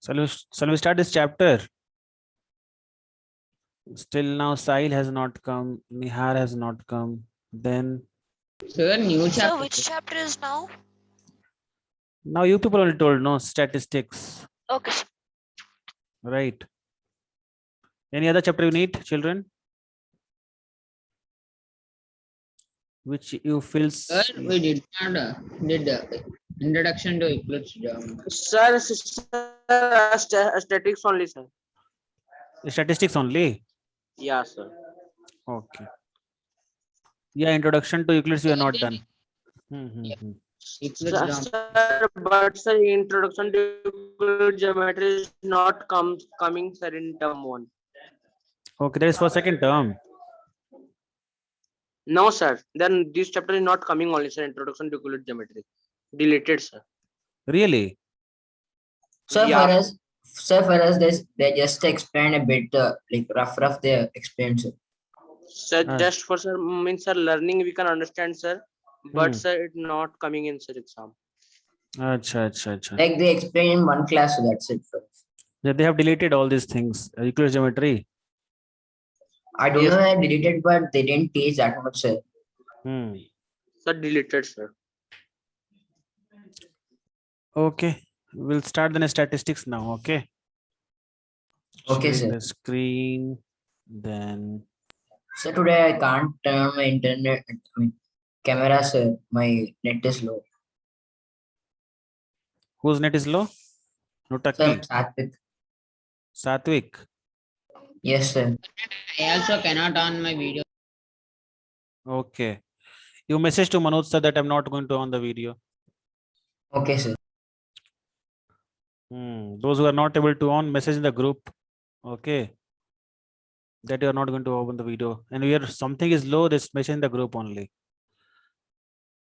Shall we start this chapter? Still now, Sahil has not come. Nihar has not come. Then Sir, new Sir, chapter. which chapter is now? now you people only told no statistics, Okay, sir. right? Any other chapter you need, children? Which you feel? Sir, we did not did introduction to Eclipse Geometry. Sir, statistics only, sir. Statistics only. Yeah, sir. Okay. Yeah, introduction to Euclid you are not done. Eclipse Sir, Geometry. but sir, introduction to geometry is not coming, sir, in term one. Okay, that is for second term. No, sir. Then this chapter is not coming only, sir. Introduction to Euclid geometry. Deleted, sir. Really? Sir, Yeah. for us, they just explain a bit, like rough they explain, sir. Sir, Ah. just for sir means sir learning we can understand, sir. But Hmm. sir, it's not coming in sir exam. Acha. Like they explain in one class, so that's it for us. Yeah, they have deleted all these things. Euclid geometry. I don't Yes. know they did it, but they didn't teach that much, sir. Sir, deleted, sir. Okay, we'll start the statistics now. Okay. Okay, Sharing sir. the screen. Then So today I can't turn my internet, camera, sir. My net is low. whose net is low? Sir, Nutaki. Satvik. Satvik. Yes, sir. I also cannot on my video. Okay. You message to Manoj sir that I'm not going to on the video. Okay, sir. Those who are not able to on, message in the group. Okay. That you are not going to open the video. And where something is low, this message in the group only.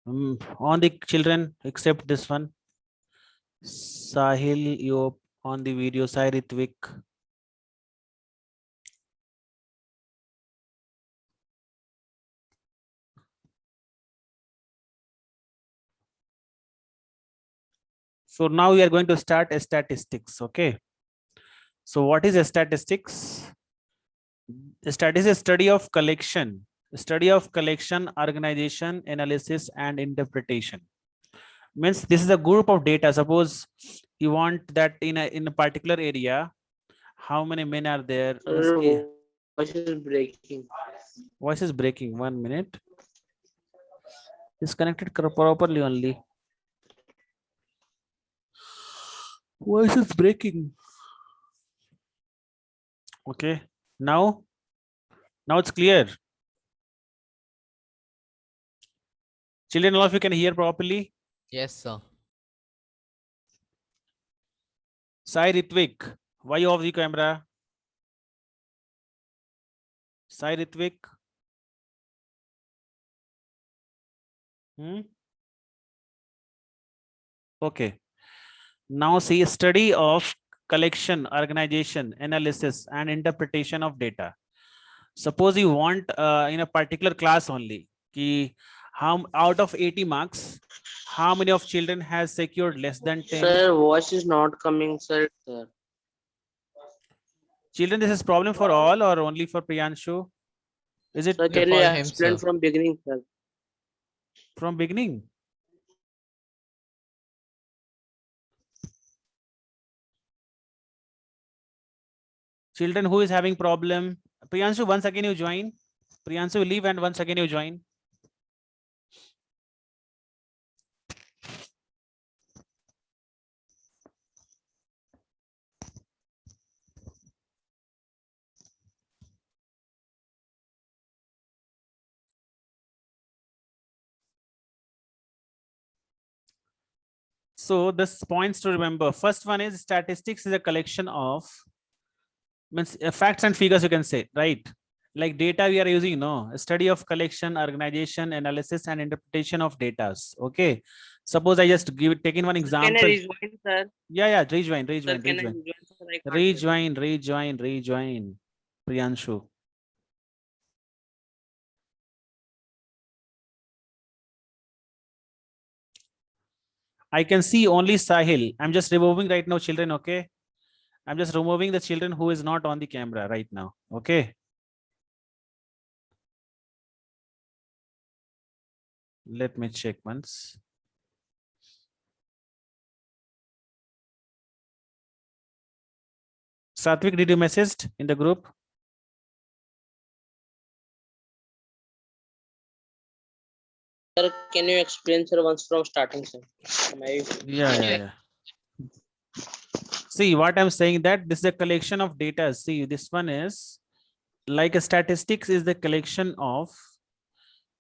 On the children, except this one. Sahil, you on the video. Sai Ritvik. So now we are going to start a statistics. Okay. So what is a statistics? A statistics is a study of collection, organization, analysis, and interpretation. Means this is a group of data. Suppose you want that in a particular area, how many men are there? Sir, voice is breaking. Voice is breaking. 1 minute. It's connected properly only. Voice is breaking. Okay. Now it's clear. Children, all of you can hear properly. Yes, sir. Sai Ritvik, why you off the camera? Sai Ritvik. Okay. Now see study of collection, organization, analysis, and interpretation of data. Suppose you want in a particular class only, ki how out of 80 marks, how many of children has secured less than 10? Sir, voice is not coming, sir. Children, this is problem for all or only for Priyanshu? Is it Sir, can you for him, explain sir. from beginning, sir? from beginning? Children who is having problem? Priyanshu, once again you join. Priyanshu, leave and once again you join. So this points to remember. First one is statistics is a collection of means facts and figures, you can say, right? Like data we are using, no, a study of collection, organization, analysis, and interpretation of data. Okay. Suppose I just taking one Can example. I rejoin, sir? Yeah, rejoin. Sir, can I rejoin, sir? I can't Rejoin. Priyanshu. I can see only Sahil. I'm just removing right now, children. Okay. I'm just removing the children who is not on the camera right now. Okay. Let me check once. Satvik, did you message in the group? Sir, can you explain, sir, once from starting, sir? Yeah. See what I'm saying, that this is a collection of data. See, this one is like a statistics is the collection of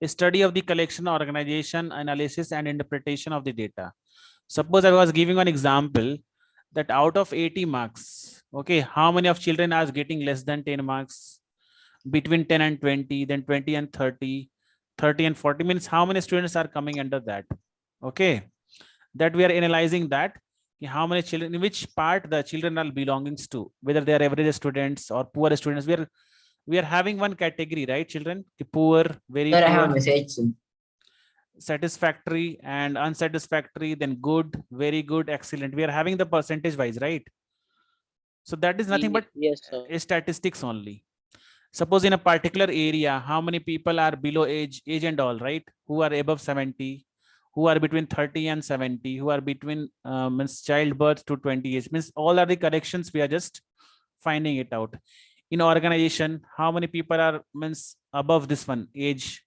a study of the collection, organization, analysis, and interpretation of the data. Suppose I was giving an example that out of 80 marks, okay, how many of children are getting less than 10 marks, between 10 and 20, then 20 and 30, 30 and 40, means how many students are coming under that. Okay, that we are analyzing that how many children, in which part the children are belongings to, whether they are average students or poor students. We are having one category, right, children? Poor, very Sir, I poor, have message. satisfactory and unsatisfactory, then good, very good, excellent. We are having the percentage wise, right? So that is nothing but Yes, sir. statistics only. Suppose in a particular area, how many people are below age and all, right? Who are above 70, who are between 30 and 70, who are between means childbirth to 20 age, means all are the corrections. We are just finding it out. In organization, how many people are means above this one age,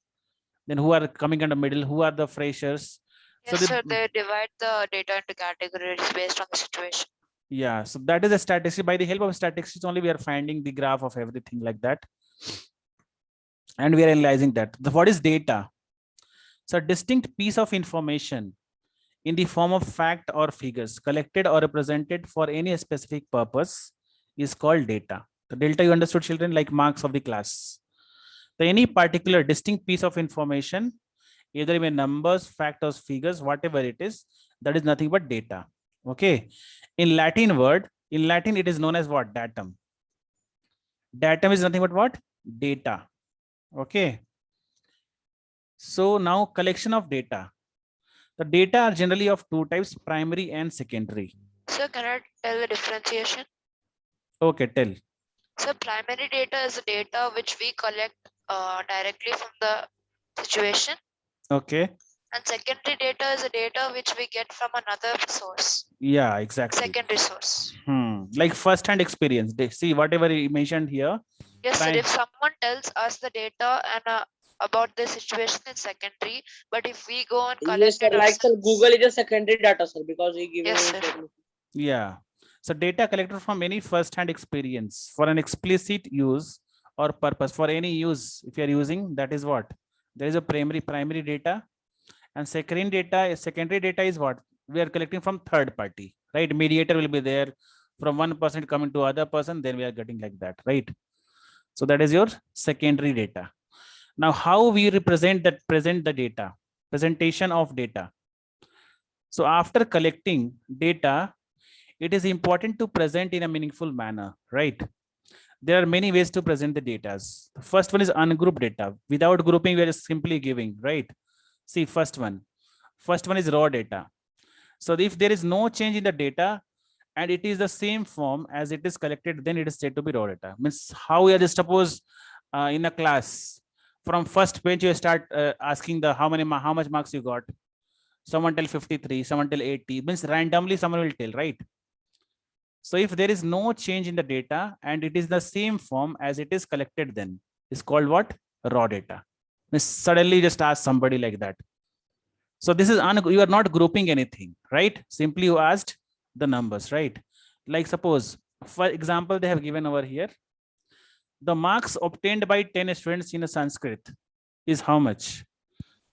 then who are coming under middle, who are the freshers. So Yes, sir, they divide the data into categories based on the situation. yeah, so that is a statistic. By the help of statistics only, we are finding the graph of everything like that, and we are analyzing that. What is data? So a distinct piece of information in the form of fact or figures collected or represented for any specific purpose is called data. The data you understood, children, like marks of the class. So any particular distinct piece of information, either in numbers, fact or figures, whatever it is, that is nothing but data. Okay. In Latin, it is known as what? Datum. Datum is nothing but what? Data. Okay. So now collection of data. The data are generally of two types, primary and secondary. So can I tell the differentiation? Okay, tell. So primary data is the data which we collect directly from the situation. Okay. And secondary data is the data which we get from another source. Yeah, exactly. Secondary source. Like first-hand experience. They see whatever you mentioned here. Yes, sir. If someone tells us the data and about the situation in secondary, but if we go and collect Yes, sir. it Like, sir, ourselves- Google is a secondary data, sir, because he giving Yes, me sir. information. Yeah. So data collected from any first-hand experience for an explicit use or purpose, for any use, if you are using, that is what? There is a primary data, and secondary data is what? We are collecting from third party, right? Mediator will be there, from one person coming to other person, then we are getting like that, right? So that is your secondary data. Now, how we present the data, presentation of data. So after collecting data, it is important to present in a meaningful manner, right? There are many ways to present the data. The first one is ungrouped data. Without grouping, we are simply giving, right? See, first one is raw data. So if there is no change in the data and it is the same form as it is collected, then it is said to be raw data. Means how we are just suppose in a class, from first bench you start asking the how much marks you got. Someone tell 53, someone tell 80, means randomly someone will tell, right? So if there is no change in the data and it is the same form as it is collected, then it's called what? Raw data. Means suddenly just ask somebody like that. So this is you are not grouping anything, right? Simply you asked the numbers, right? Like suppose, for example, they have given over here, the marks obtained by 10 students in a Sanskrit is how much?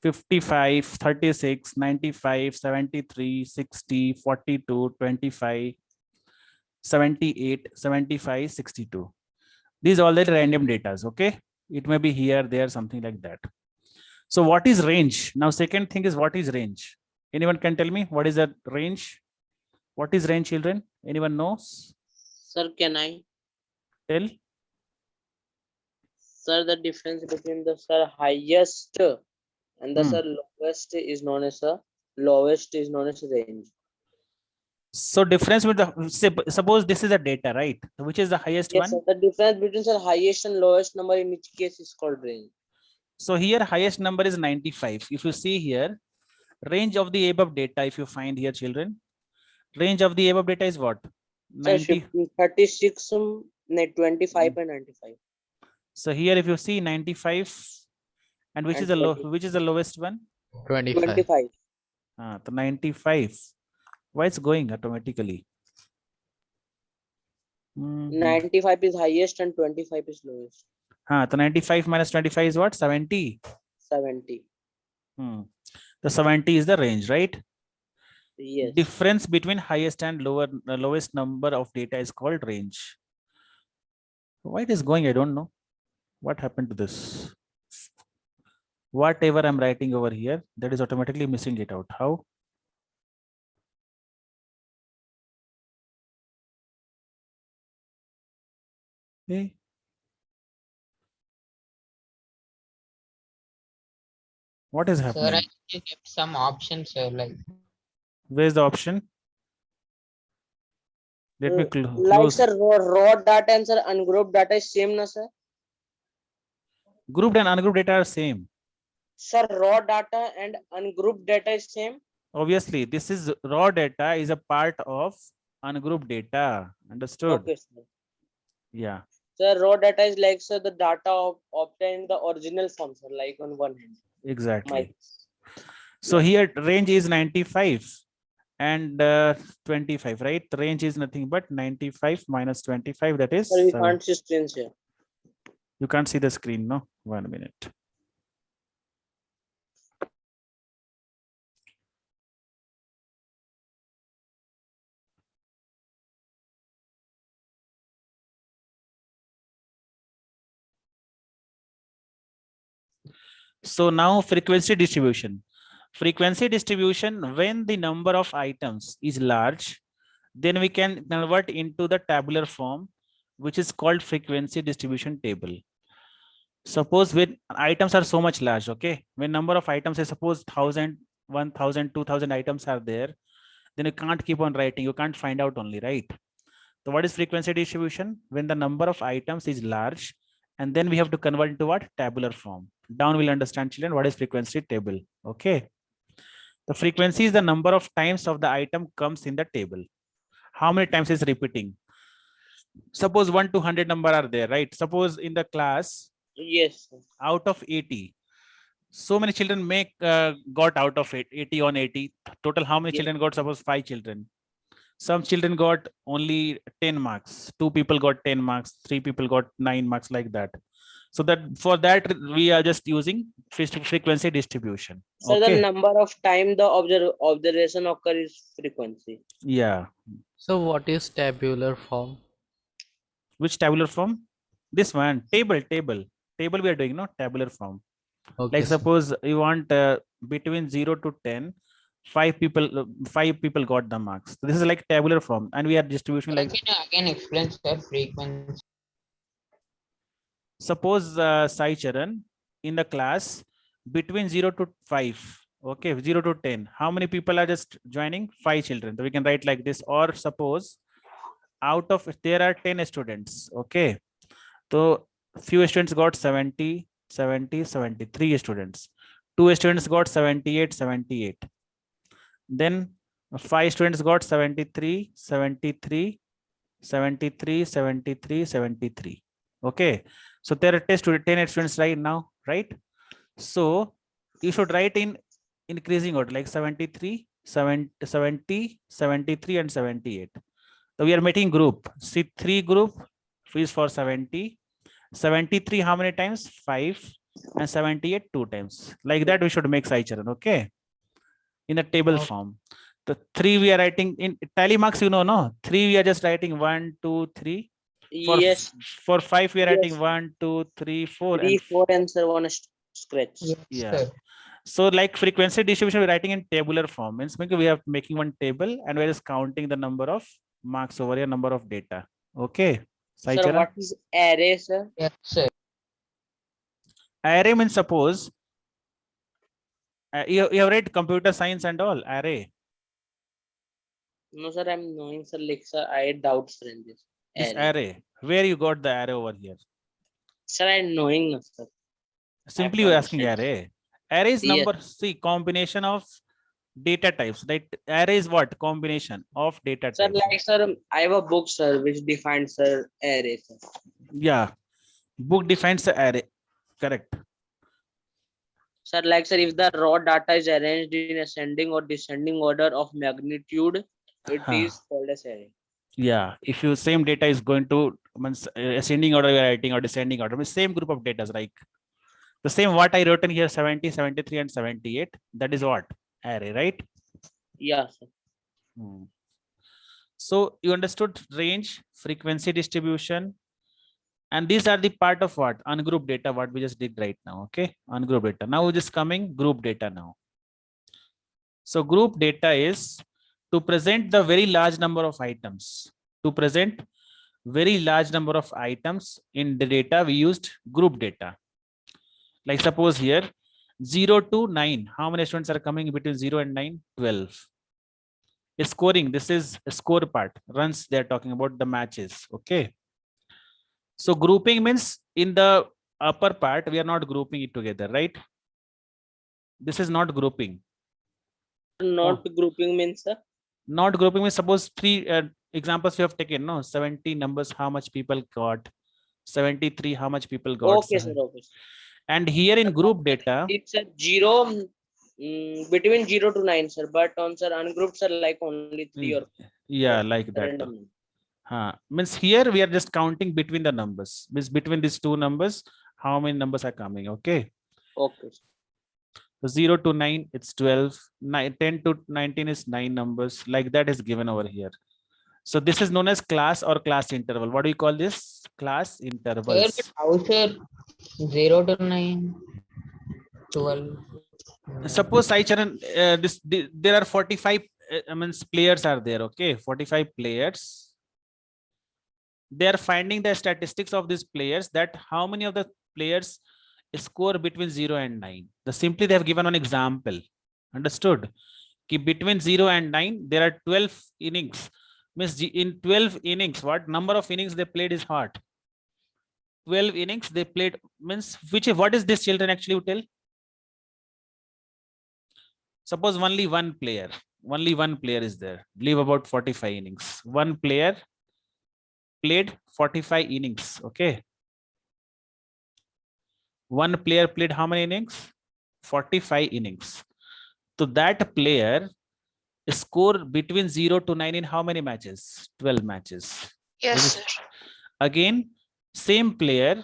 55, 36, 95, 73, 60, 42, 25, 78, 75, 62. These are all the random data, okay? It may be here, there, something like that. So what is range? Now, second thing is what is range? Anyone can tell me what is that range? What is range, children? Anyone knows? Sir, can I? Tell. Sir, the difference between the highest and the Hmm. lowest is known as lowest is known as range. So difference with the, suppose this is a data, right? Which is the highest Yes, one? sir. The difference between the highest and lowest number in each case is called range. So here highest number is 95. If you see here, range of the above data, if you find here children, range of the above data is what? Sir, 90. 36, 25 and 95. So here if you see 95 and which And is the low, 20. which is the lowest one? 25. 25. The 95. Why it's going automatically? Mhm. 95 is highest and 25 is lowest. The 95 minus 25 is what? 70. 70. The 70 is the range, right? Yes. Difference between highest and lowest number of data is called range. Why it is going? I don't know. What happened to this? Whatever I'm writing over here, that is automatically missing it out. How? Hey. What is Sir, I happening? think you kept some options, sir, like Where's the option? Let me Like close. sir, raw data and sir, ungrouped data is same, na sir? Grouped and ungrouped data are same. Sir, raw data and ungrouped data is same. Obviously, this is raw data is a part of ungrouped data. Understood? Okay, sir. Yeah, Sir, raw data is like sir, the data obtained in the original form, sir, like on one hand. exactly. My, So yeah. here range is 95 and 25, right? The range is nothing but 95 minus 25. That is Sir, we 7. can't see screens here. You can't see the screen, no? 1 minute. So now frequency distribution. Frequency distribution, when the number of items is large, then we can convert into the tabular form, which is called frequency distribution table. Suppose when items are so much large, okay? When number of items is suppose 1,000, 1,000, 2,000 items are there, then you can't keep on writing. You can't find out only, right? So what is frequency distribution? When the number of items is large, and then we have to convert into what? Tabular form. Down we'll understand, children, what is frequency table. Okay. The frequency is the number of times of the item comes in the table. How many times is repeating? Suppose 1 to 100 number are there, right? Suppose in the class, Yes, sir. out of 80, so many children got out of it, 80 on 80. Total, how many Yes. children got? Suppose 5 children. Some children got only 10 marks. 2 people got 10 marks. 3 people got 9 marks, like that. So that for that we are just using frequency distribution. So the Okay. number of time the observation occur is frequency. Yeah. So what is tabular form? Which tabular form? This one. Table we are doing, no? Tabular form. Okay, Like sir. suppose you want between 0 to 10, 5 people got the marks. So this is like tabular form, and we are distribution sir, like, can you again explain, sir, frequency? suppose Sai Charan in the class between 0 to 5, okay, 0 to 10, how many people are just joining? 5 children. So we can write like this. Or suppose out of, there are 10 students, okay, so few students got 70, 70, 73 students. 2 students got 78, 78. Then 5 students got 73, 73, 73, 73, 73. Okay. So there are 10 students right now, right? So you should write in increasing order, like 73, 70, 73, and 78. So we are making group. See, 3 group is for 70. 73 how many times? 5. And 78 2 times. Like that we should make Sai Charan, okay? In a table Okay. form. The 3 we are writing in tally marks, you know, no? 3 we are just writing 1, 2, 3. Yes. For 5 we are writing Yes. 1, 2, 3, 4. 3, 4 and sir, one scratch. Yes, Yeah. sir. So like frequency distribution, we're writing in tabular form. Means we are making one table and we're just counting the number of marks over here, number of data. Okay. Sai Sir, Charan? what is array, sir? Yes, sir. Array means suppose you have read computer science and all. Array. No, sir, I'm knowing, sir. Like, sir, I doubt, sir, in this This array. array, where you got the array over here? Sir, I'm knowing, no, sir. Simply you're asking understand, sir. array. Array is Yes. number, see, combination of data types, right? Array is what? Combination of data Sir, types. like, sir, I have a book, sir, which defines, sir, array, sir. Yeah, book defines the array, correct. Sir, like, sir, if the raw data is arranged in ascending or descending order of magnitude, it Huh. is called as array. Yeah, if you same data is going to means ascending order you're writing or descending order, means same group of data, like the same what I wrote in here 70, 73, and 78. That is what? Array, right? Yeah, sir. Hmm. So you understood range, frequency distribution, and these are the part of what? Ungrouped data, what we just did right now. Okay, ungrouped data. Now we're just coming group data now. So group data is to present the very large number of items. To present very large number of items in the data, we used group data. Like suppose here 0 to 9. How many students are coming between 0 and 9? 12. Scoring, this is a score part. Runs, they're talking about the matches. Okay. So grouping means in the upper part, we are not grouping it together, right? This is not grouping. Not grouping means, sir. Not grouping means suppose three examples you have taken, no? 70 numbers, how much people got? 73, how much people got? Okay, sir. Okay. And here in group data, It's a 0 between 0 to 9, sir. But on, sir, ungrouped, sir, like only 3 or yeah, four, like that. random. Means here we are just counting between the numbers. Means between these two numbers, how many numbers are coming? Okay. Okay. So 0 to 9, it's 12. 10 to 19 is 9 numbers. Like that is given over here. So this is known as class or class interval. What do you call this? Class Sir, intervals. but how, sir? 0 to 9, 12. Suppose Sai Charan, there are 45 means players are there. Okay, 45 players. They are finding the statistics of these players, that how many of the players score between 0 and 9. The simply they have given an example. Understood? Ki between 0 and 9, there are 12 innings. Means in 12 innings, what number of innings they played is what? 12 innings they played, means what is this, children, actually you tell? Suppose only one player is there, leave about 45 innings. One player played 45 innings. Okay. One player played how many innings? 45 innings. So that player score between 0 to 9 in how many matches? 12 matches. Yes, sir. Again, same player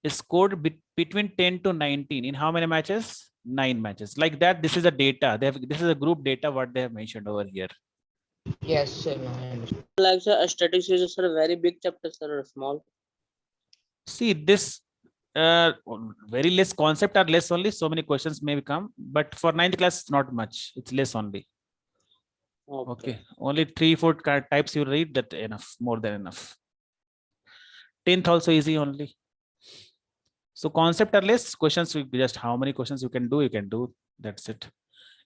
scored between 10 to 19 in how many matches? 9 matches. Like that, this is a data. This is a group data what they have mentioned over here. Yes, sir. No, I understand. Like, sir, statistics is a very big chapter, sir, or small. See this very less concept are less only, so many questions may come, but for 9th class it's not much, it's less only. Okay, only 3-4 types you read, that enough, more than enough. 10th also easy only. So concept are less, questions just how many questions you can do, that's it.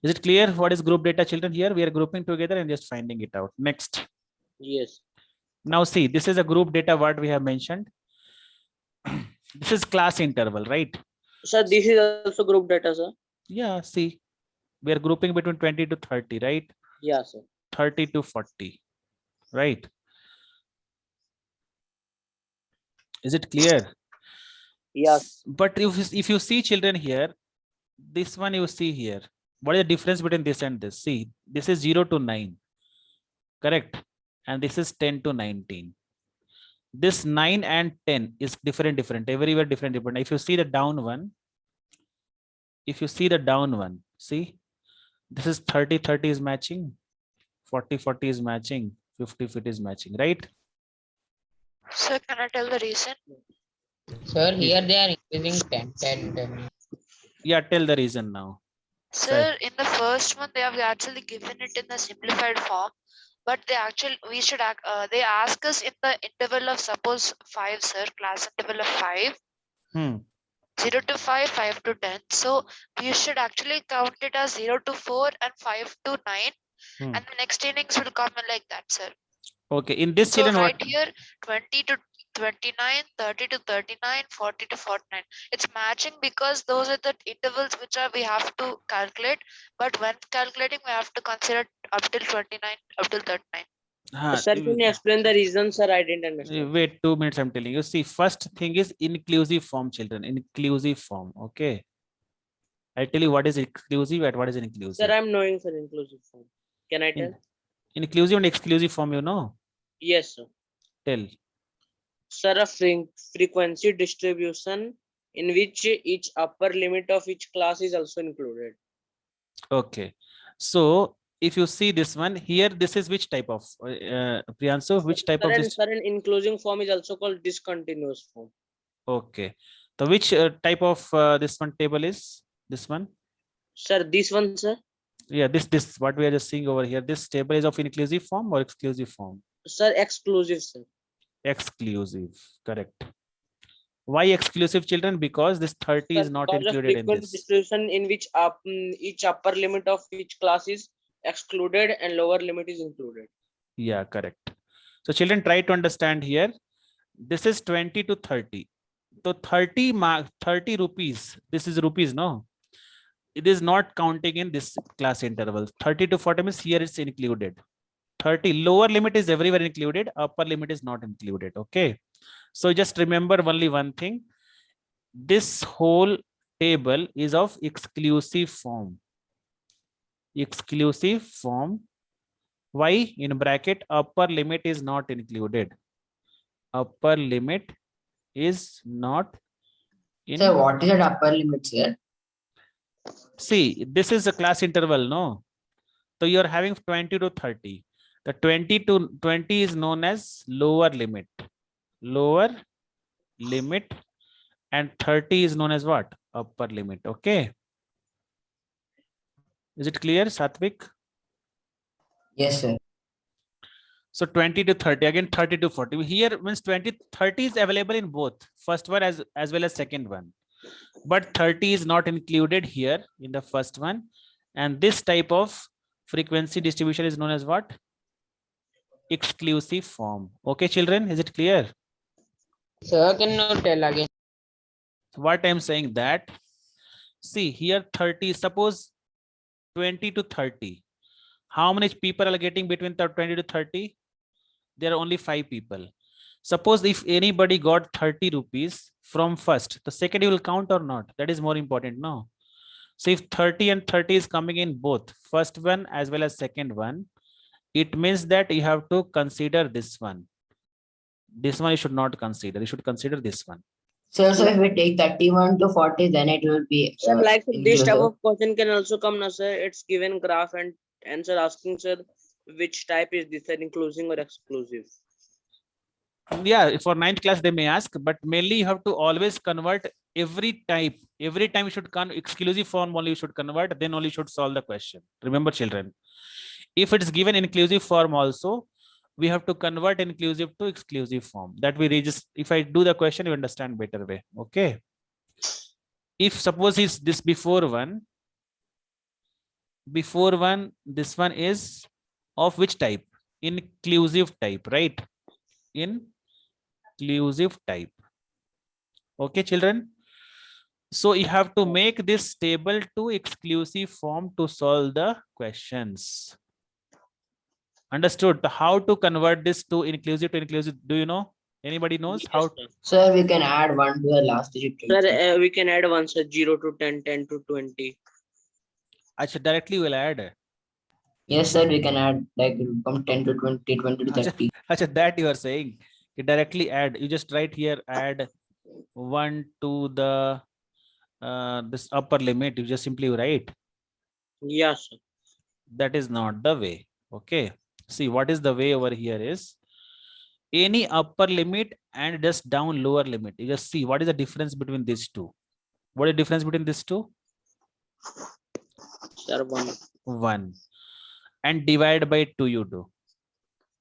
Is it clear what is group data, children? Here we are grouping together and just finding it out. Next. Yes. Now see, this is a group data what we have mentioned. This is class interval, right? Sir, this is also group data, sir. Yeah, see, we are grouping between 20 to 30, right? Yeah, sir. 30 to 40, right? Is it clear? Yes. But if you see, children, here, this one you see here, what is the difference between this and this? See, this is 0 to 9, correct? And this is 10 to 19. This 9 and 10 is different, everywhere different. If you see the down one, see, this is 30 is matching, 40 is matching, 50 is matching, right? Sir, can I tell the reason? Sir, here they are increasing 10. Yeah, tell the reason now. Sir, in the first one, they have actually given it in the simplified form, but they they ask us in the interval of suppose 5, sir, class interval of 5. 0 to 5, 5 to 10. So we should actually count it as 0 to 4 and 5 to 9. Hmm. and the next innings will come in like that, sir. Okay, in this So children, right what? here, 20 to 29, 30 to 39, 40 to 49. It's matching because those are the intervals which are we have to calculate. But when calculating, we have to consider up till 29, up till 39. Sir, can you explain the reason, sir? I didn't understand. Wait 2 minutes, I'm telling you. See, first thing is inclusive form, children. Inclusive form. Okay. I tell you what is exclusive and what is inclusive. Sir, I'm knowing, sir, inclusive form. Can I tell? Inclusive and exclusive form, you know. Yes, sir. Tell. Sir, a frequency distribution in which each upper limit of each class is also included. Okay. So if you see this one here, this is which type of Priyansu, which type of this? Sir, an inclusive form is also called discontinuous form. Okay. So which type of this one table is this one? Sir, this one, sir. Yeah, this what we are just seeing over here. This table is of inclusive form or exclusive form? Sir, exclusive, sir. Exclusive, correct. Why exclusive, children? Because this 30 is Sir, not because the included in frequency this. distribution in which each upper limit of each class is excluded and lower limit is included. Yeah, correct. So children, try to understand here. This is 20 to 30. So 30 rupees. This is rupees, no? It is not counting in this class interval. 30 to 40 means here it's included. 30 lower limit is everywhere included. Upper limit is not included. Okay. So just remember only one thing. This whole table is of exclusive form. Exclusive form. Why? In bracket, upper limit is not included. Upper limit is not in. Sir, what is that upper limit, sir? See, this is a class interval, no? So you're having 20 to 30. The 20 to 20 is known as lower limit. Lower limit, and 30 is known as what? Upper limit. Okay. Is it clear, Satvik? Yes, sir. So 20 to 30, again 30 to 40. Here means 30 is available in both first one as well as second one. But 30 is not included here in the first one. And this type of frequency distribution is known as what? Exclusive form. Okay, children, is it clear? Sir, can you tell again? What I'm saying that, see here 30, suppose 20 to 30. How many people are getting between 20 to 30? There are only 5 people. Suppose if anybody got 30 rupees from first, the second you will count or not? That is more important, no? So if 30 and 30 is coming in both first one as well as second one, it means that you have to consider this one. This one you should not consider. You should consider this one. Sir, so if we take 31 to 40, then it will be. Sir, like this type inclusive. of question can also come now, sir. It's given graph and answer asking, sir, which type is this, an inclusive or exclusive? Yeah, for 9th class they may ask, but mainly you have to always convert every type. Every time you should exclusive form only you should convert, then only you should solve the question. Remember, children, if it's given inclusive form also, we have to convert inclusive to exclusive form. That we just, if I do the question, you understand better way. Okay. If suppose is this before one, this one is of which type? Inclusive type, right? Inclusive type. Okay, children. So you have to make this table to exclusive form to solve the questions. Understood? How to convert this to inclusive? Do you know? Anybody knows Yes, how? sir. Sir, we can add 1 to the last digit. Sir, we can add one, sir, 0 to 10, 10 to 20. Actually, directly will add. Yes, sir, we can add like from 10 to 20, 20 to 30. Achha, that you are saying. You directly add. You just write here add 1 to the this upper limit. You just simply write. Yes, sir. That is not the way. Okay. See, what is the way over here is any upper limit and just down lower limit. You just see what is the difference between these two. What is the difference between these two? Sir, 1. 1. And divide by 2 you do.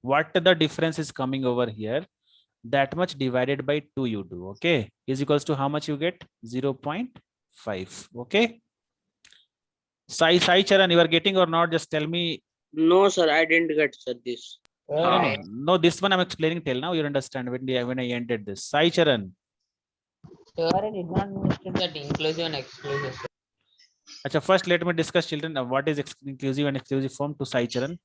What the difference is coming over here, that much divided by 2 you do. Okay. Is equals to how much you get? 0.5. Okay. Sai Charan, you are getting or not? Just tell me No, sir, I didn't get sir this. No, this one I'm explaining till now. You understand when I ended this. Sai Charan. Sir, I did not understand that inclusive and exclusive. Sir. Acha, first let me discuss, children, what is inclusive and exclusive form to Sai Charan.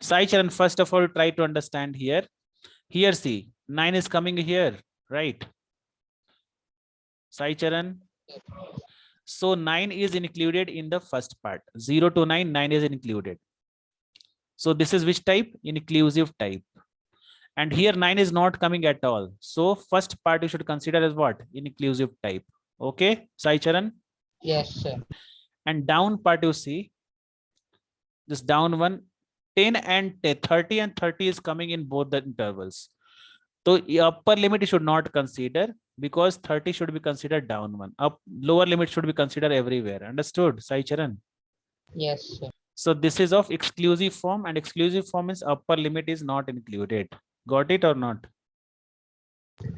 Sai Charan, first of all, try to understand here. Here, see, 9 is coming here, right? Sai Charan. So 9 is included in the first part. 0 to 9, 9 is included. So this is which type? Inclusive type. And here 9 is not coming at all. So first part you should consider as what? Inclusive type. Okay, Sai Charan. Yes, sir. And down part you see, this down one, 10 and 30 and 30 is coming in both the intervals. So upper limit you should not consider, because 30 should be considered down one. Lower limit should be considered everywhere. Understood, Sai Charan? Yes, sir. So this is of exclusive form, and exclusive form means upper limit is not included. Got it or not?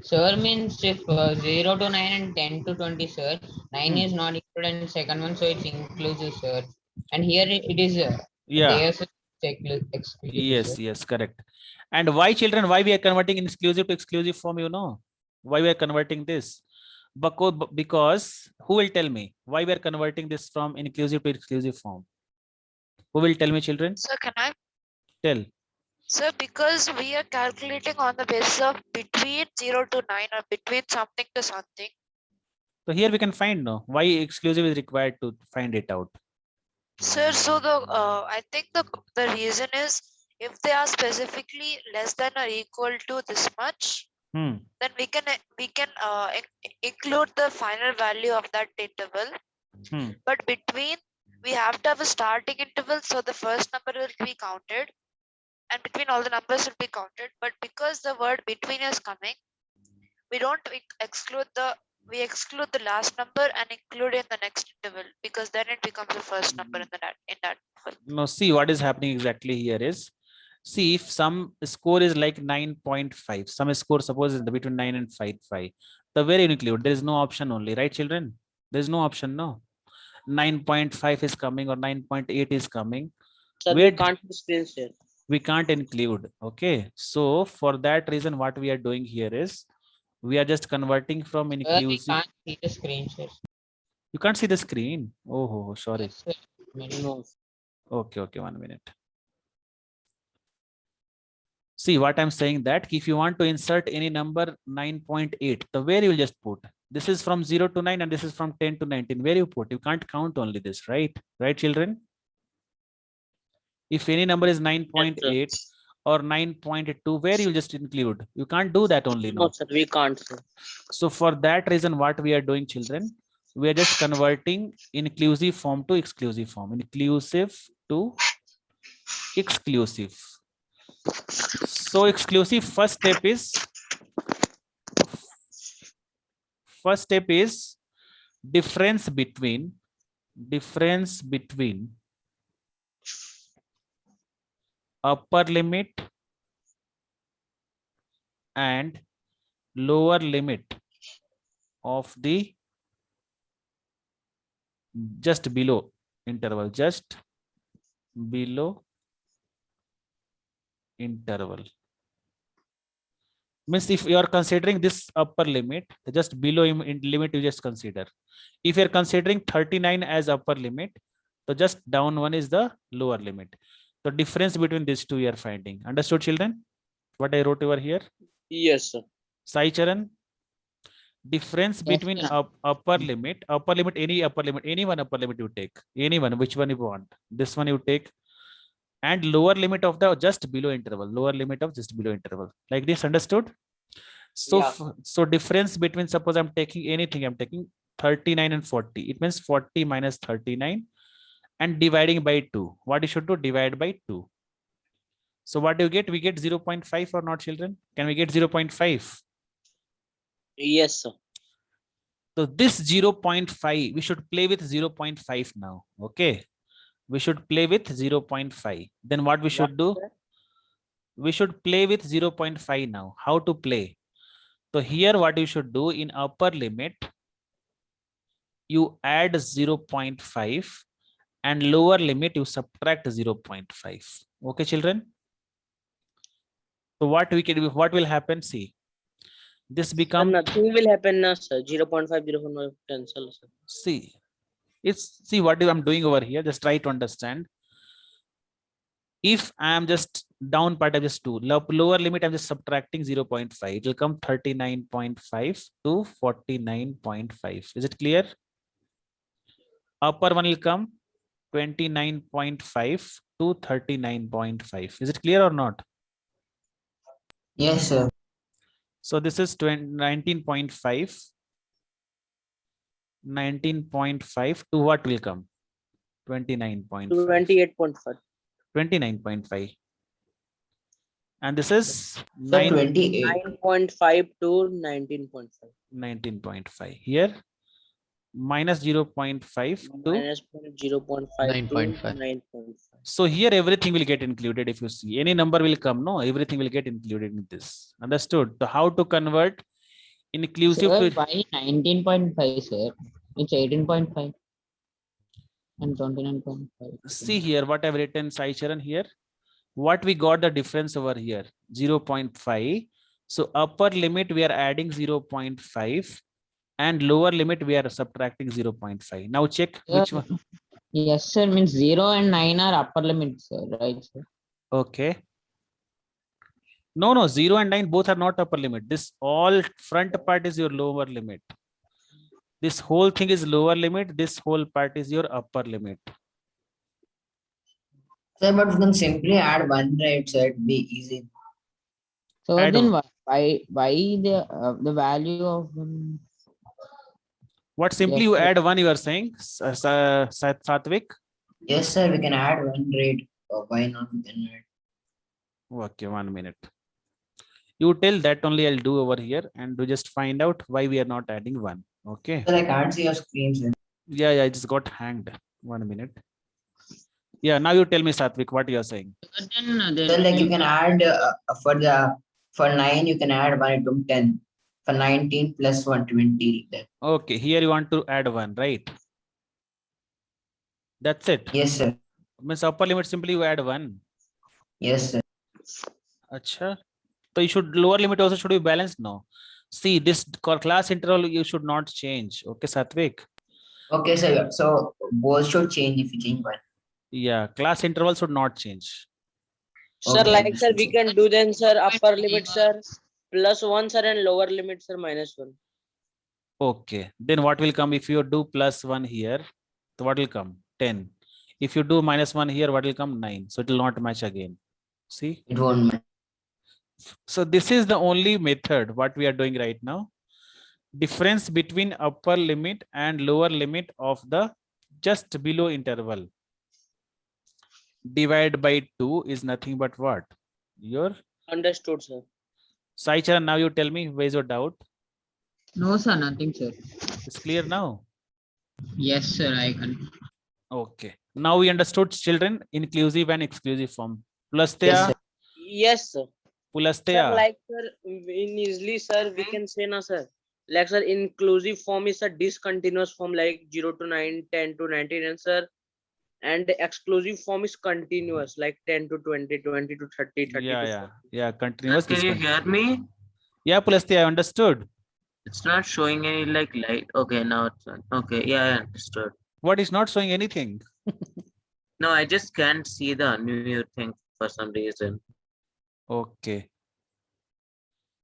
Sir means if 0 to 9 and 10 to 20, sir, 9 is not included in second one, so it's inclusive, sir. And here it is Yeah. there, sir, exclusive. Yes, Sir. yes, correct. And why, children, why we are converting exclusive to exclusive form, you know? Why we are converting this? Because who will tell me why we are converting this from inclusive to exclusive form? Who will tell me, children? Sir, can I? Tell. Sir, because we are calculating on the basis of between 0 to 9 or between something to something. So here we can find no why exclusive is required to find it out. Sir, so I think the reason is if they are specifically less than or equal to this much, then we can include the final value of that interval. But between, we have to have a starting interval, so the first number will be counted, and between all the numbers will be counted. But because the word between is coming, we don't exclude we exclude the last number and include in the next interval, because then it becomes the first number in that interval. No, see what is happening exactly here is, see if some score is like 9.5, some score suppose is between 9 and 5, the very include, there is no option only, right, children? There is no option, no. 9.5 is coming or 9.8 is coming. Sir, we can't screen share. We can't include. Okay, so for that reason, what we are doing here is we are just converting from inclusive. We can't see the screen, sir. You can't see the screen. Oh, sorry. Yes, sir. No. Okay, 1 minute. See what I'm saying, that if you want to insert any number 9.8, the where you will just put. This is from 0 to 9 and this is from 10 to 19. Where you put? You can't count only this, right? Right, children? If any number is 9.8 or 9.2, where you just include? You can't do that only. No, sir, we can't, sir. So for that reason, what we are doing, children, we are just converting inclusive form to exclusive form. Inclusive to exclusive. So exclusive, first step is difference between upper limit and lower limit of the just below interval, just below interval. Means if you are considering this upper limit, just below limit you just consider. If you are considering 39 as upper limit, so just down one is the lower limit. The difference between these two you are finding. Understood, children? What I wrote over here? Yes, sir. Sai Charan? Difference between upper limit, any one upper limit you take, any one, which one you want. This one you take, and lower limit of the just below interval, lower limit of just below interval, like this. Understood? So Yeah. so difference between, suppose I'm taking anything, I'm taking 39 and 40, it means 40 minus 39 and dividing by 2. What you should do? Divide by 2. So what do you get? We get 0.5 or not, children? Can we get 0.5? Yes, sir. So this 0.5, we should play with 0.5 now. Okay, we should play with 0.5. Then what we should do? We should play with 0.5 now. How to play? So here what you should do, in upper limit, you add 0.5 and lower limit you subtract 0.5. Okay, children. So what will happen? See, this Sir, become, nothing will happen now, sir. 0.5, 0.5 cancel, sir. see, see what I'm doing over here. Just try to understand. If I am just down part, I just do lower limit, I'm just subtracting 0.5. It will come 39.5 to 49.5. Is it clear? Upper one will come 29.5 to 39.5. Is it clear or not? Yes, sir. So this is 19.5. 19.5 to what will come? 29.5. 28.5. 29.5. And this is Sir, 9. 28. 9.5 to 19.5. 19.5. Here minus 0.5 to. Minus 0.5 to 9.5. 9.5. So here everything will get included. If you see any number will come, no, everything will get included in this. Understood? So how to convert inclusive Sir, to why 19.5, sir? It's 18.5 and 29.5. see here what I've written, Sai Charan, here. What we got the difference over here 0.5. So upper limit we are adding 0.5 and lower limit we are subtracting 0.5. Now check which Sir, one. yes, sir. Means 0 and 9 are upper limits, sir. Right, sir? Okay. No, 0 and 9 both are not upper limit. This all front part is your lower limit. This whole thing is lower limit. This whole part is your upper limit. Sir, but we can simply add one, right? So it'd be easy. So Add then one. why the value of What simply yes, you sir. add one, you are saying, Satvik? Yes, sir, we can add one, right? Why not? We can add. Okay, 1 minute. You tell that only I'll do over here and to just find out why we are not adding one. Okay. Sir, I can't see your screen, sir. Yeah, I just got hanged. 1 minute. Yeah, now you tell me, Satvik, what you are saying. Sir, like you can add for 9, you can add 1 to 10. For 19 plus 120. Like that. Okay, here you want to add one, right? That's it. Yes, sir. Means upper limit simply you add one. Yes, sir. Acha. So you should lower limit also should be balanced now. See this class interval you should not change. Okay, Satvik. Okay, sir. So both should change if you change one. Yeah, class interval should not change. Sir, Okay, like, sir, understood, we sir. can do then, sir, upper limit, sir, plus 1, sir, and lower limit, sir, minus 1. Okay, then what will come if you do plus 1 here? So what will come? 10. If you do minus 1 here, what will come? 9. So it will not match again. See? It won't matter. So this is the only method what we are doing right now. Difference between upper limit and lower limit of the just below interval. Divide by 2 is nothing but what? Your Understood, sir. Sai Charan, now you tell me where is your doubt? No, sir, nothing, sir. It's clear now. Yes, sir, I can. Okay. Now we understood, children, inclusive and exclusive form. Yes, Pulastya, sir. Yes, sir. Sir, Pulastya. like, sir, in easily, sir, we can say, na, sir. Like, sir, inclusive form is a discontinuous form like 0 to 9, 10 to 19, and sir, and the exclusive form is continuous like 10 to 20, 20 to 30, 30 Yeah, to yeah, 40. yeah. Continuous. Can you hear me? Yeah, Pulastya, I understood. It's not showing any like light. Okay, now it's on. Okay, yeah, I understood. What is not showing anything? No, I just can't see the unmute thing for some reason. Okay.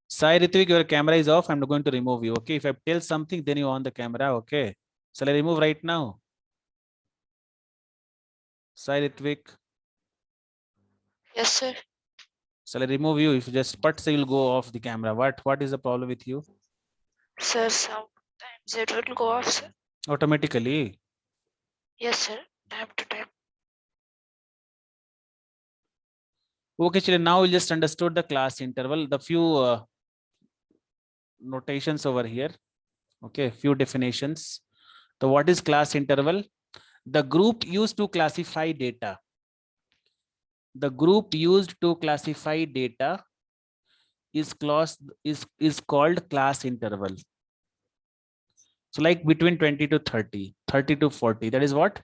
Sai Ritvik, your camera is off. I'm going to remove you. Okay. If I tell something, then you on the camera. Okay. Shall I remove right now? Sai Ritvik, Yes, sir. shall I remove you? If you just but say you'll go off the camera. What is the problem with you? Sir, sometimes it will go off, sir. Automatically. Yes, sir. Time to time. Okay, children, now we just understood the class interval, the few notations over here. Okay, few definitions. So what is class interval? The group used to classify data. The group used to classify data is called class interval. So like between 20 to 30, 30 to 40, that is what?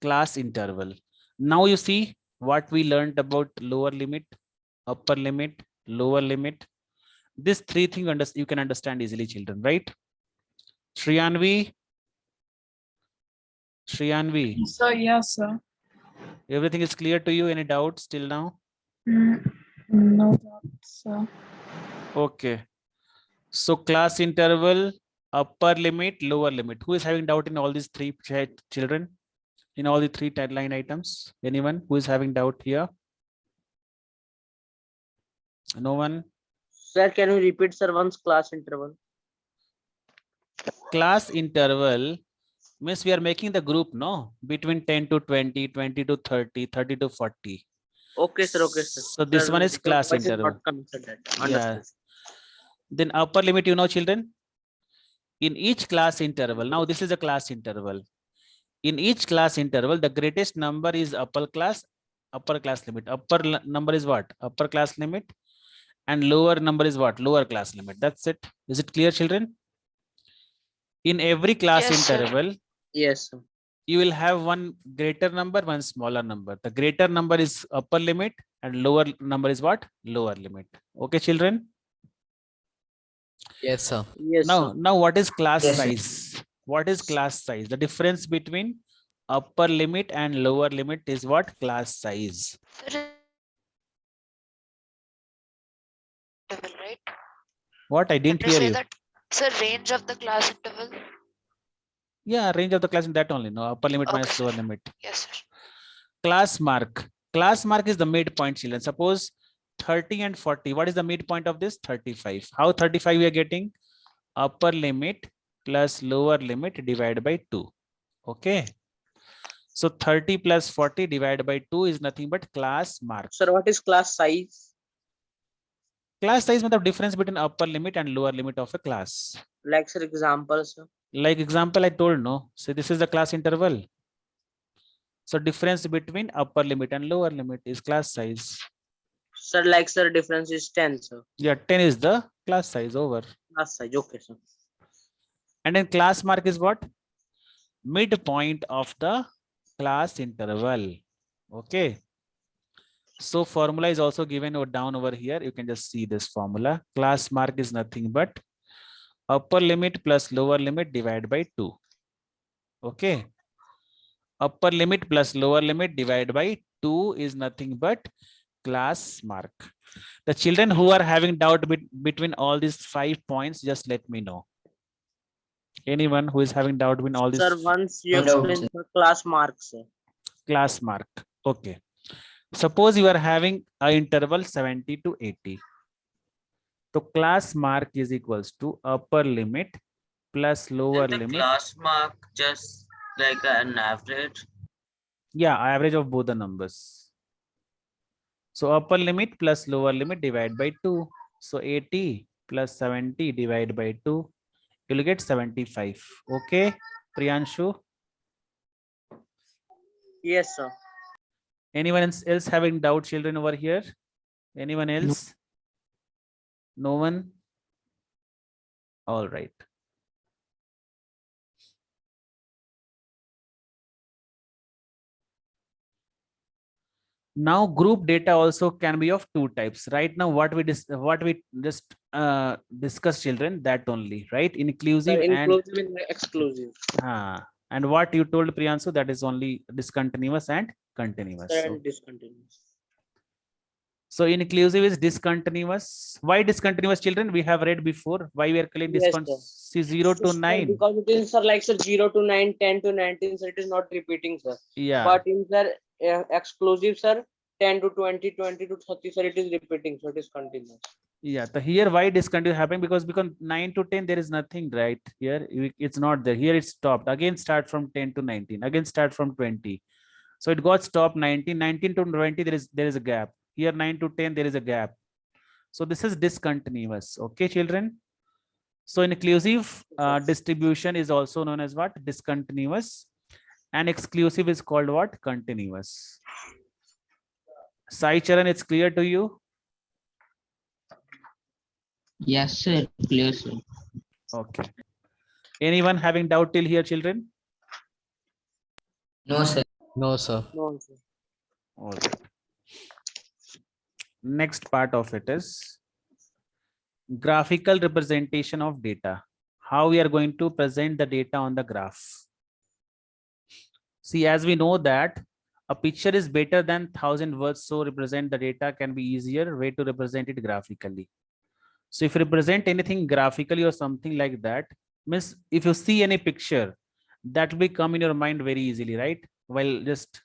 class interval. Now you see what we learned about lower limit, upper limit, lower limit. These three things you can understand easily, children, right? Shriyanvi, So yes, sir. everything is clear to you? Any doubts till now? No doubts, sir. Okay. So class interval, upper limit, lower limit. Who is having doubt in all these three children? In all the three line items? Anyone who is having doubt here? No one? Sir, can you repeat, sir, once class interval? Class interval means we are making the group, no? Between 10 to 20, 20 to 30, 30 to 40. Okay, sir. Okay, sir. So this Sir, one is your class voice is interval. not coming, sir, that. Yeah. Understood. Then upper limit, you know, children? In each class interval, now this is a class interval. In each class interval, the greatest number is upper class limit. Number is what? Upper class limit. And lower number is what? Lower class limit. That's it. Is it clear, children? In every class Yes, sir. interval, Yes, sir. you will have one greater number, one smaller number. The greater number is upper limit and lower number is what? Lower limit. Okay, children? Yes, sir. Yes, sir. Now what is class Yes, sir. size? What is class size? The difference between upper limit and lower limit is what? Class size. Sir, interval, right? What? I Can didn't you hear say you. that? Sir, range of the class interval? Yeah, range of the class in that only. No, upper limit Okay, minus sir. lower limit. Yes, sir. Class mark. Class mark is the midpoint, children. Suppose 30 and 40. What is the midpoint of this? 35. How 35 we are getting? Upper limit plus lower limit divided by 2. Okay. So 30 plus 40 divided by 2 is nothing but class mark. Sir, what is class size? Class size means the difference between upper limit and lower limit of a class. Like, sir, example, sir. Like example, I told no. So this is the class interval. So difference between upper limit and lower limit is class size. Sir, like, sir, difference is 10, sir. Yeah, 10 is the class size over. Class size. Okay, sir. And then class mark is what? Midpoint of the class interval. Okay. So formula is also given down over here. You can just see this formula. Class mark is nothing but upper limit plus lower limit divided by 2. Okay. Upper limit plus lower limit divided by 2 is nothing but class mark. The children who are having doubt between all these 5 points, just let me know. Anyone who is having doubt between all these Sir, once you No doubt, explain sir. the class marks, sir. class mark. Okay. Suppose you are having a interval 70 to 80. So class mark is equals to upper limit plus lower Is the limit. class mark just like an average? Yeah, average of both the numbers. So upper limit plus lower limit divided by 2. So 80 plus 70 divided by 2. You'll get 75. Okay, Priyanshu. Yes, sir. Anyone else having doubt, children, over here? Anyone else? No one? All right. Now group data also can be of two types. Right now, what we just discussed, children, that only, right? Sir, Inclusive and inclusive and exclusive. and what you told Priyansu, that is only discontinuous and continuous. Sir, So, and discontinuous. so inclusive is discontinuous. Why discontinuous, children? We have read before. Why we are calling Yes, discontinuous? 0 to Sir, 9. because it is, sir, like, sir, 0 to 9, 10 to 19, sir, it is not repeating, sir. Yeah. But in, sir, exclusive, sir, 10 to 20, 20 to 30, sir, it is repeating, so it is continuous. Yeah, so here why discontinue happening? Because 9 to 10 there is nothing, right? Here it's not there. Here it stopped. Again start from 10 to 19. Again start from 20. So it got stopped 19. 19 to 20 there is a gap. Here 9 to 10 there is a gap. So this is discontinuous. Okay, children. So inclusive distribution is also known as what? Discontinuous. And exclusive is called what? Continuous. Sai Charan, it's clear to you? Yes, sir. Clear, sir. Okay. Anyone having doubt till here, children? No, sir. No, sir. No, sir. All right. Next part of it is graphical representation of data. How we are going to present the data on the graph. See, as we know that a picture is better than 1,000 words, so represent the data can be easier way to represent it graphically. So if you represent anything graphically or something like that, means if you see any picture, that will come in your mind very easily, right? While just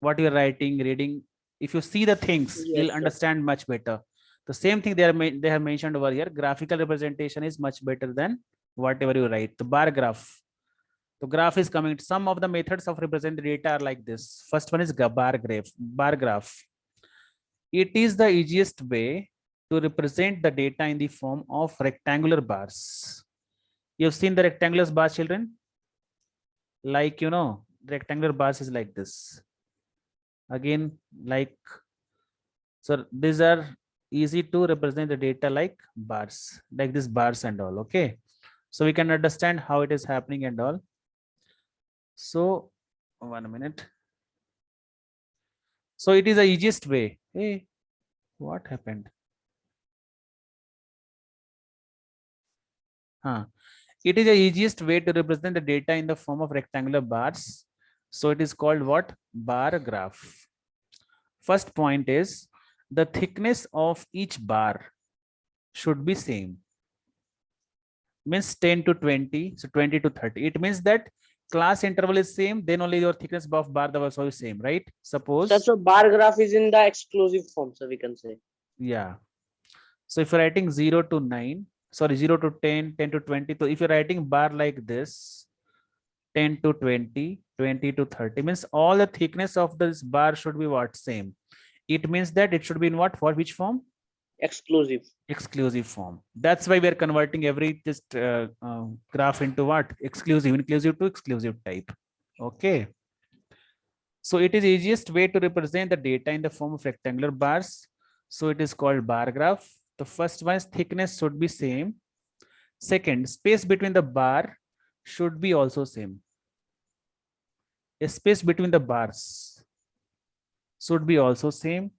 what you're writing, reading, if you see the things, Yes, you'll sir. understand much better. The same thing they have mentioned over here. Graphical representation is much better than whatever you write. The bar graph. The graph is coming. Some of the methods of represent the data are like this. First one is bar graph. Bar graph. It is the easiest way to represent the data in the form of rectangular bars. You've seen the rectangular bars, children? Like, you know, rectangular bars is like this. Again, like, so these are easy to represent the data like bars, like this bars and all. Okay. So we can understand how it is happening and all. So 1 minute. So it is the easiest way. Hey, what happened? It is the easiest way to represent the data in the form of rectangular bars. So it is called what? Bar graph. First point is the thickness of each bar should be same. Means 10 to 20, so 20 to 30. It means that class interval is same, then only your thickness of bar the also is same, right? Suppose. Sir, so bar graph is in the exclusive form, so we can say. Yeah. So if you're writing 0 to 9, sorry, 0 to 10, 10 to 20. So if you're writing bar like this, 10 to 20, 20 to 30, means all the thickness of this bar should be what? Same. It means that it should be in what? For which form? Exclusive. Exclusive form. That's why we are converting every just graph into what? Exclusive, inclusive to exclusive type. Okay. So it is easiest way to represent the data in the form of rectangular bars. So it is called bar graph. The first one is thickness should be same. Second, space between the bar should be also same. A space between the bars should be also same.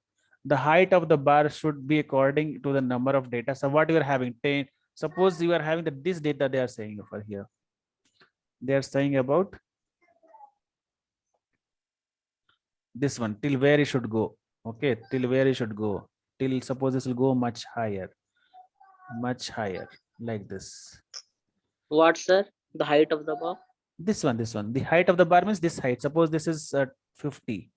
The height of the bar should be according to the number of data. So what you are having, 10, suppose you are having this data they are saying over here. They are saying about this one, till where it should go. Okay, till where it should go. Till suppose this will go much higher, like this. What, sir? The height of the bar? This one. The height of the bar means this height. Suppose this is 50.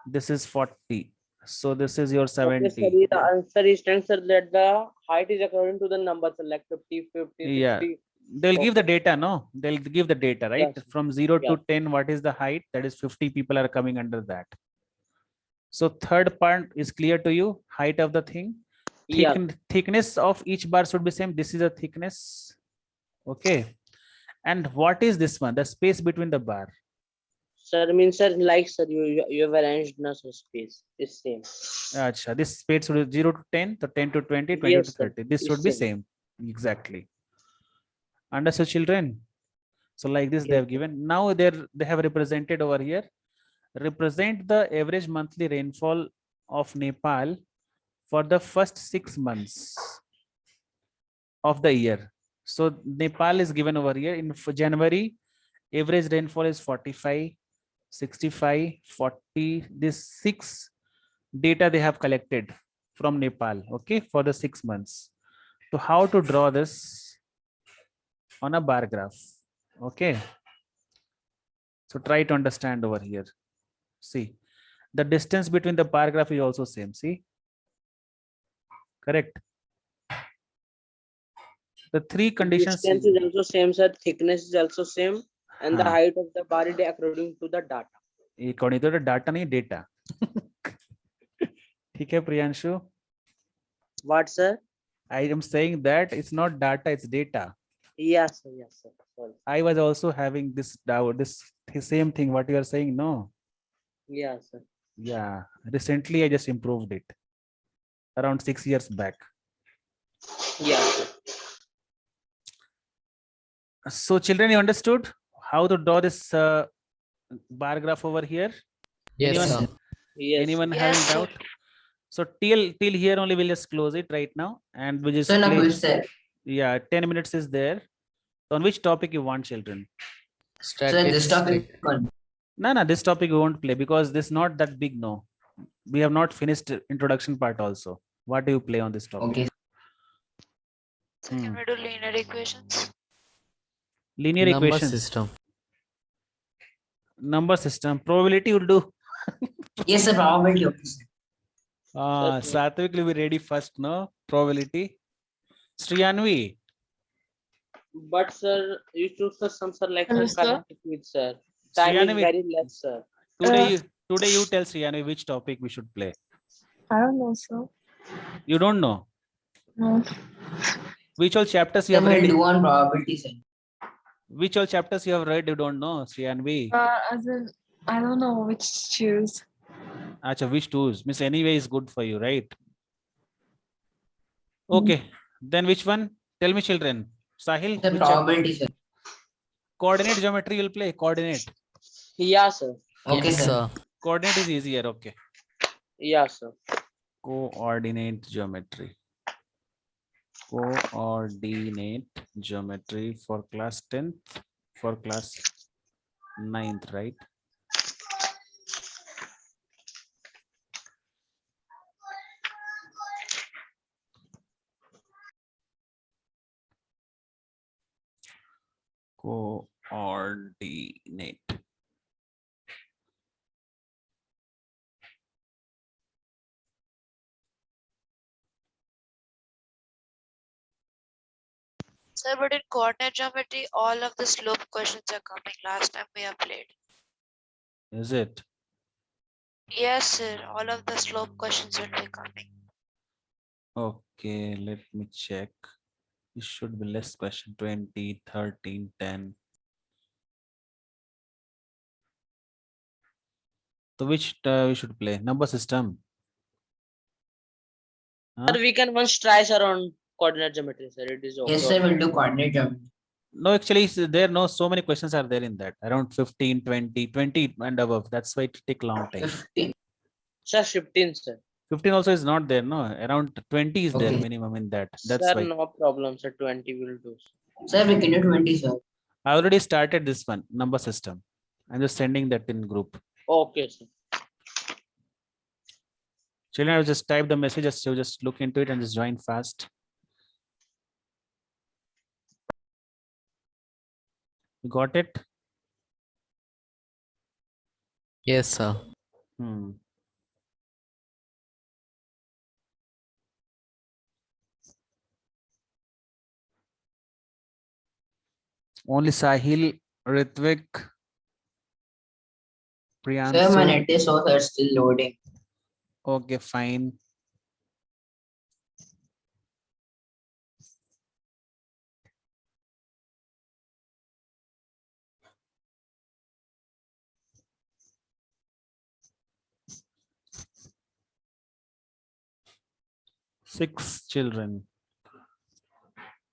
This is 40. So this is your 70. Okay, the answer is sir, that the height is according to the numbers, like 50, 50, Yeah. 60. They'll give the data, no? They'll give the data, right? Yes. From 0 Yeah. to 10, what is the height? That is 50 people are coming under that. So third part is clear to you, height of the thing. Yeah. Thickness of each bar should be same. This is a thickness. Okay. And what is this one? The space between the bar. Sir, means sir, like sir, you have arranged no space. It's same. Achha, this space should be 0 to 10, so 10 to 20, 20 Yes, to sir. 30. This It's should be same. same. Exactly. Understood, children? So like this, they Yes, have given. Now they have represented over here. Represent the average monthly rainfall of Nepal for the first 6 months of the year. So Nepal is given over here. In January, average rainfall is 45, 65, 40. This 6 data they have collected from Nepal, okay, for the 6 months. So how to draw this on a bar graph? Okay. So try to understand over here. See, the distance between the bar graph is also same. See, correct. The three conditions. Distance is also same, sir. Thickness is also same, and the Huh. height of the bar is according to the data. According to the data, नहीं data. ठीक है, Priyanshu? What, sir? I am saying that it's not data, it's data. Yes, sir. Yes, sir. Sorry. I was also having this doubt, this same thing. What you are saying, no? Yeah, sir. Yeah. Recently, I just improved it. Around 6 years back. Yeah, sir. So children, you understood how to draw this bar graph over here? Yes, Anyone? sir. Yes. Anyone Yes, having sir. doubt? So till here only we'll just close it right now and we just So now play. good, sir. Yeah, 10 minutes is there. On which topic you want, children? So this topic Statistic. on. No, this topic we won't play because this not that big. No, we have not finished introduction part also. What do you play on this topic? Okay. So can we do linear equations? Linear Number equations, system. number system, probability will do. Yes, sir. Probability. Okay, sir. Satvik will be ready first, no? Probability. Sriyanvi, But sir, you choose the some sir like Hello, some sir. connected with sir. Time is Sriyanvi, very less, sir. today you tell Sriyanvi which topic we should play. I don't know, sir. You don't know No. which all chapters you Then have we'll read. do on probability, sir. Which all chapters you have read, you don't know, Sriyanvi. As in, I don't know which to choose. Acha, which tools? Miss anyway is good for you, right? Mm. Okay, then which one? Tell me, children. Sahil, The which chapter? probability, sir. Coordinate geometry will play. Coordinate. Yeah, sir. Okay, Yes, sir. sir. Coordinate is easier. Okay. Yeah, sir. Coordinate geometry. Coordinate geometry for class 10th, for class 9th, right? Coordinate. Sir, but in coordinate geometry, all of the slope questions are coming. Last time we have played. Is it? Yes, sir. All of the slope questions will be coming. Okay, let me check. It should be less question 20, 13, 10. So which we should play? Number system. Huh? Sir, we can once try sir on coordinate geometry, sir. It is okay. Yes, sir. We'll do coordinate geometry. No, actually, there no so many questions are there in that. Around 15, 20, 20 and above. That's why it take long time. 15. Sir, 15, sir. 15 also is not there, no. Around 20 is there Okay. minimum in that. That's Sir, why. no problem, sir. 20 will do. Sir, we can do 20, sir. I already started this one, number system. I'm just sending that in group. Okay, sir. Children, I'll just type the message, just look into it and just join fast. You got it? Yes, sir. Hmm. Only Sahil, Ritvik, Sir, my Priyansu. net is so sir, still loading. Okay, fine. Six children.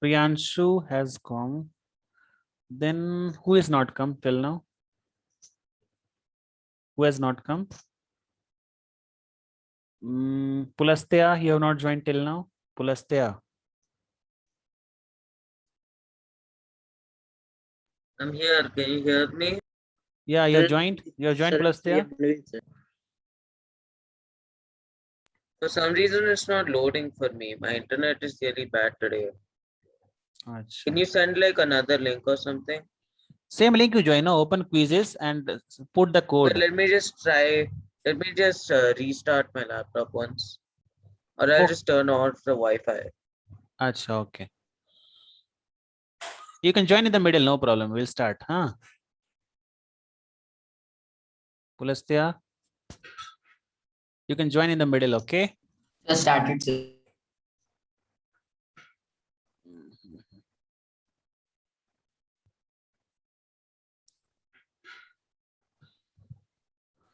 Priyanshu has come. Then who is not come till now? Who has not come? Pulastya, you have not joined till now. Pulastya. I'm here. Can you hear me? Yeah, you have Sir, joined. You have joined Sir, Pulastya. sir. For some reason, it's not loading for me. My internet is really bad today. Acha. Can you send like another link or something? Same link you join. No, open quizzes and put the But code. let me just try. Let me just restart my laptop once. Or I'll Oh. just turn off the Wi-Fi. Acha, okay. You can join in the middle, no problem. We'll start. Huh? Pulastya. You can join in the middle, okay? Just started, sir.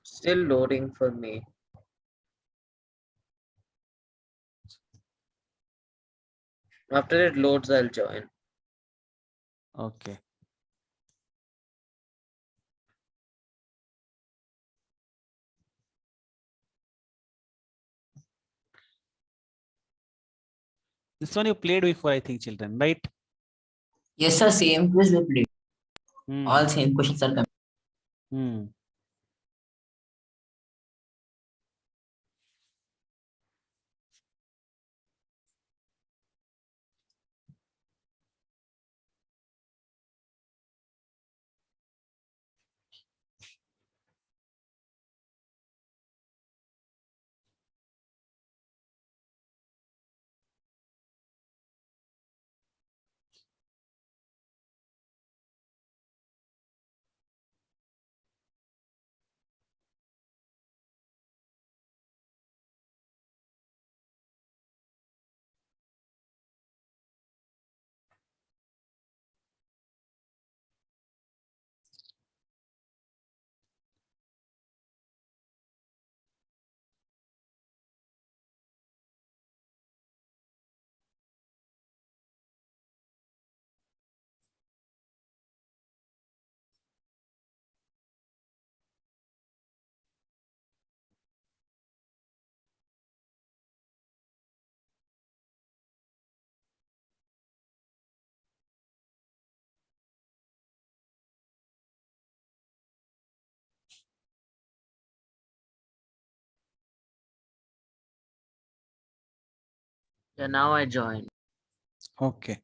Still loading for me. After it loads, I'll join. Okay. This one you played before, I think, children, right? Yes, sir. Same quiz we played. Hmm. All same questions are coming. Hmm. Yeah, now I join. Okay.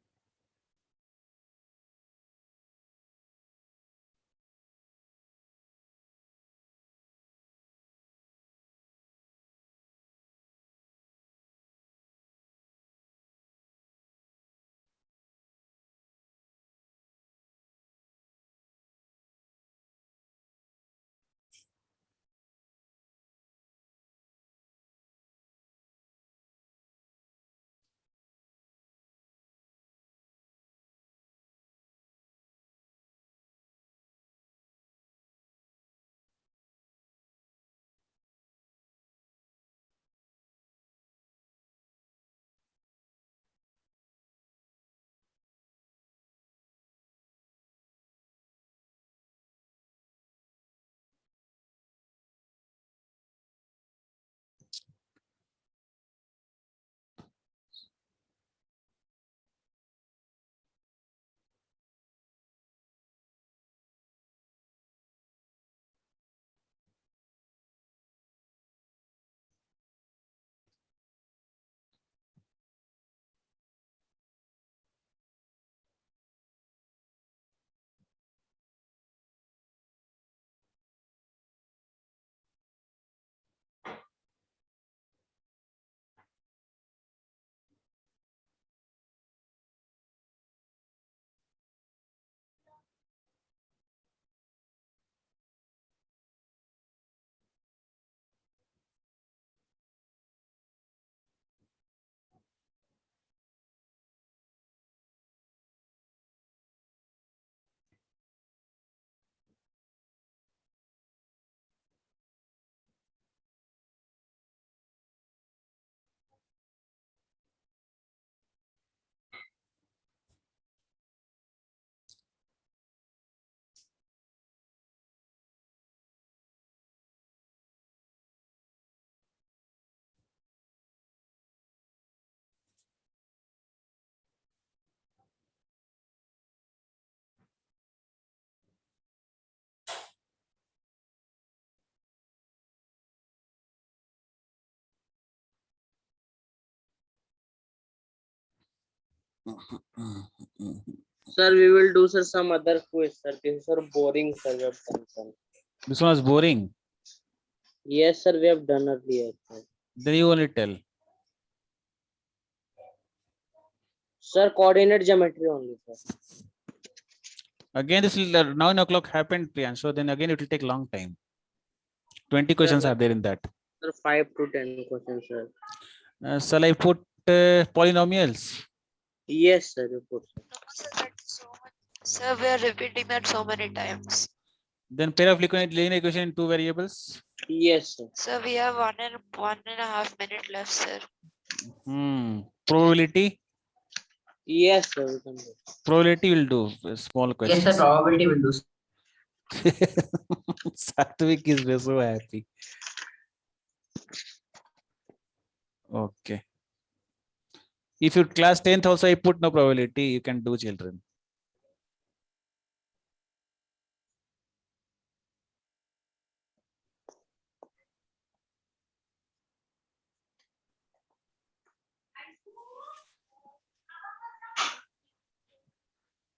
Sir, we will do sir some other quiz, sir. This is sir boring, sir. We have done, sir. This one was boring. Yes, sir. We have done earlier. Sir. Then you only tell. Sir, coordinate geometry only, sir. Again, this will 9 o'clock happened, Priyan. So then again, it will take long time. 20 questions Sir, are there in that. sir, 5 to 10 questions, sir. Shall I put polynomials? Yes, sir. You put, sir. No, sir, that's so much. Sir, we are repeating that so many times. Then pair of linear equation in two variables. Yes, sir. Sir, we have 1.5 minute left, sir. Probability. Yes, sir. We can do. Probability will do small Yes, questions. sir. Probability will do. Satvik is so happy. Okay. If you class 10th also I put no probability, you can do, children.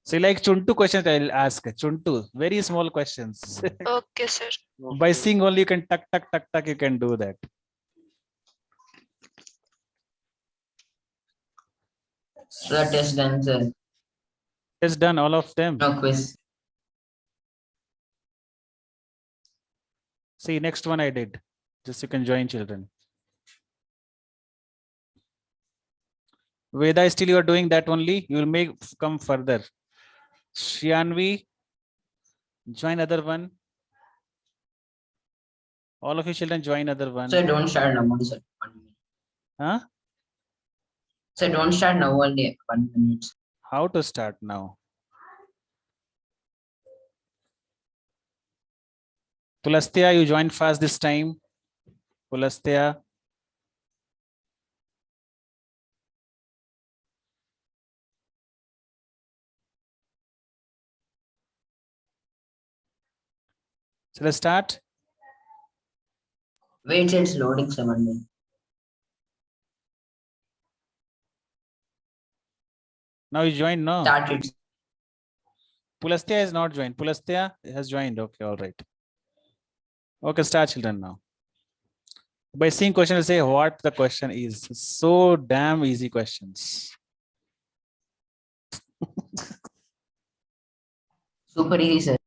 See, like Chuntu questions I'll ask. Chuntu, very small questions. Okay, sir. By seeing only you can tuck, tuck, tuck, tuck, you can do that. So the test done, sir. It's done, all of them. No quiz. See, next one I did. Just you can join, children. Veda, still you are doing that only. You will make come further. Shyanvi, join other one. All of you children join other one. So don't start now, only, sir. 1 minute. Huh? So don't start now, only 1 minute. How to start now? Pulastya, you joined fast this time. Pulastya. So let's start. Wait, it's loading, sir. 1 minute. Now you join, no? Start it. Pulastya is not joined. Pulastya has joined. Okay, all right. Okay, start, children, now. By seeing question, say what the question is. So damn easy questions. Super easy, sir.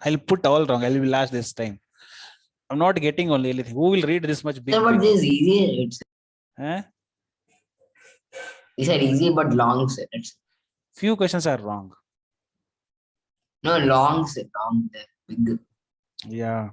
I'll put all wrong. I'll be last this time. I'm not getting only anything. Who will read this much big? Sir, but big? this is easy. It's Eh? these are easy but long, sir. It's Few questions are wrong. no long, sir. Long. They're big. Yeah.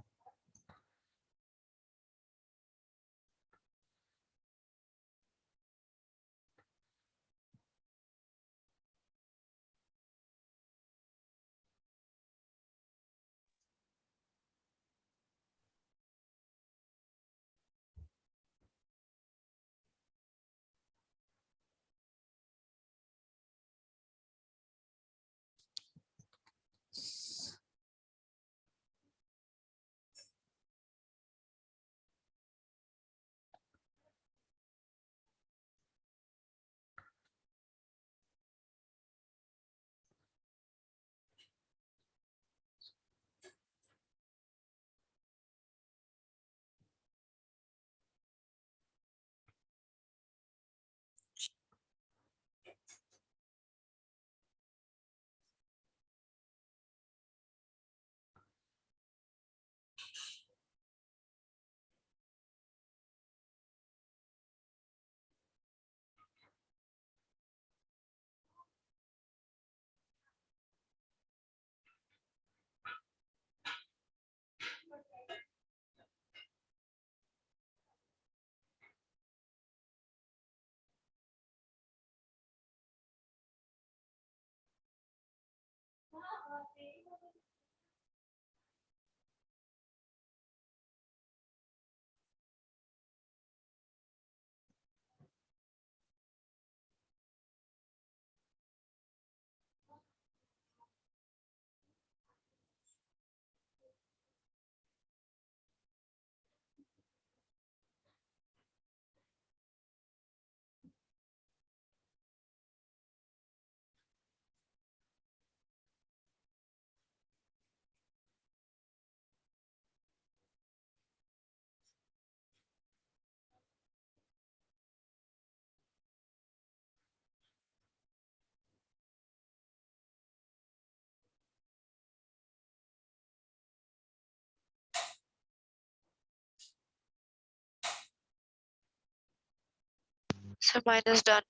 So mine is done.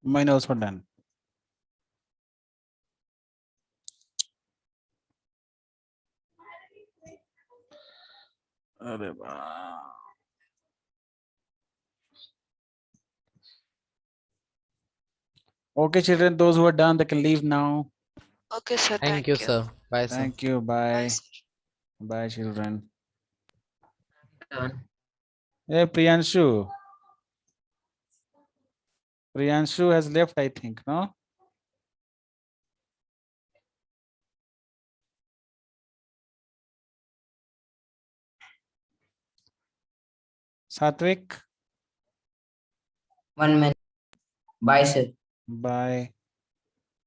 Mine also done. अरे वाह. Okay, children, those who are done, they can leave now. Okay, sir. Thank you, sir. Bye, sir. Thank you. Bye, Bye. sir. Bye, children. Done. Hey, Priyanshu. Priyanshu has left, I think, no? Satvik, 1 minute. Bye, sir. bye.